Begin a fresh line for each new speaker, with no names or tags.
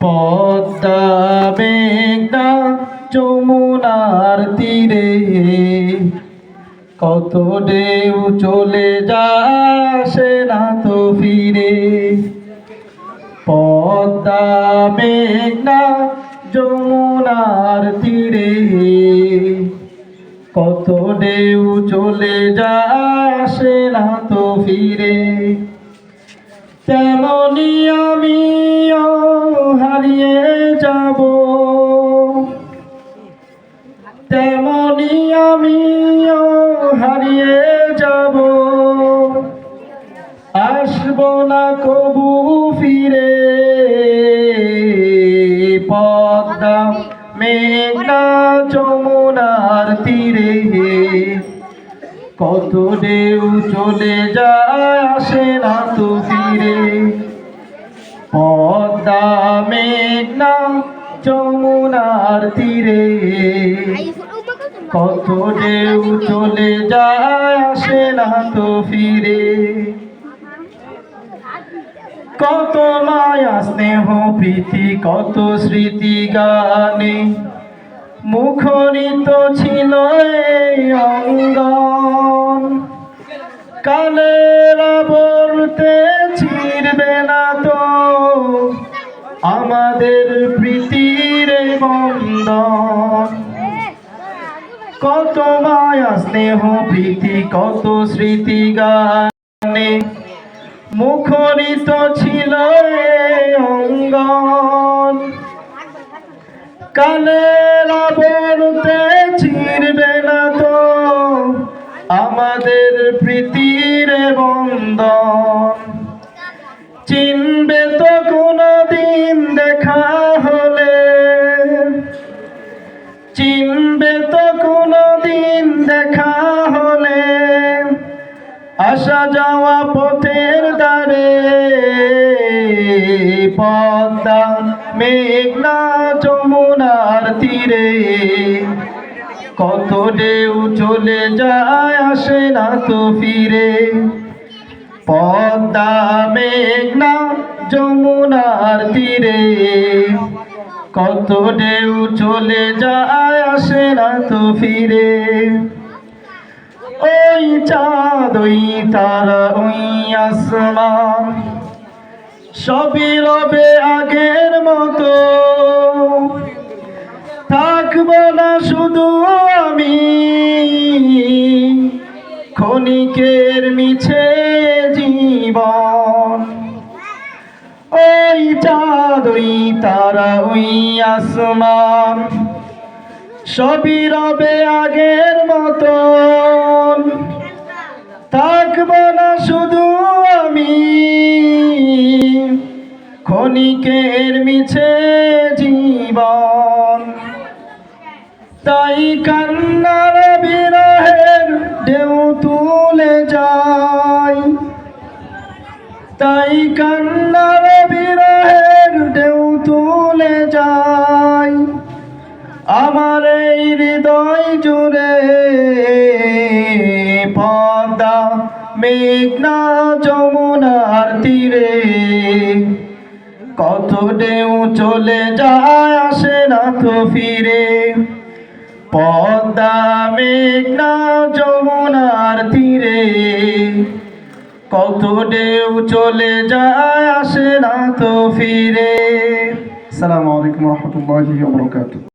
পদ্মা মেঘনা যমুনার তীরে কত ঢেউ চলে আসে না তো ফিরে। পদ্মা মেঘনা যমুনার তীরে কত ঢেউ চলে আসে না তো ফিরে। তেমনি আমিও হারিয়ে যাব, তেমনি আমিও হারিয়ে যাব, আসবো না কবু ফিরে। পদ্মা মেঘনা যমুনার তীরে কত ঢেউ চলে আসে না তো ফিরে। পদ্মা মেঘনা যমুনার তীরে কত ঢেউ চলে আসে না তো ফিরে। কত মায়া স্নেহ প্রীতি কত স্মৃতি গানে মুখরিত ছিল এই অঙ্গন। কালের আবর্তে ছিড়বে না তো আমাদের প্রীতির বন্ধন। কত মায়া স্নেহ প্রীতি কত স্মৃতি গানে মুখরিত ছিল এই অঙ্গন। কালের আবর্তে ছিড়বে না তো আমাদের প্রীতির বন্ধন। চিনবে তো কোনদিন দেখা হলে, চিনবে তো কোনদিন দেখা হলে আসা যাওয়া পথের ধারে। পদ্মা মেঘনা যমুনার তীরে কত ঢেউ চলে আসে না তো ফিরে। পদ্মা মেঘনা যমুনার তীরে কত ঢেউ চলে আসে না তো ফিরে। ওই চাঁদ ওই তারা ওই আসমান সবই রবে আগের মতো। থাকবো না শুধু আমি ক্ষণিকের মিছে জীবন। ওই চাঁদ ওই তারা ওই আসমান সবই রবে আগের মতন। থাকবো না শুধু আমি ক্ষণিকের মিছে জীবন। তাই কান্নার বিরহের ঢেউ তুলে যায়, তাই কান্নার বিরহের ঢেউ তুলে যায় আমার এই হৃদয় জুড়ে। পদ্মা মেঘনা যমুনার তীরে কত ঢেউ চলে আসে না তো ফিরে। পদ্মা মেঘনা যমুনার তীরে কত ঢেউ চলে আসে না তো ফিরে। আসসালামু আলাইকুম ওয়া রাহমাতুল্লাহি ওয়া বারাকাতুহু।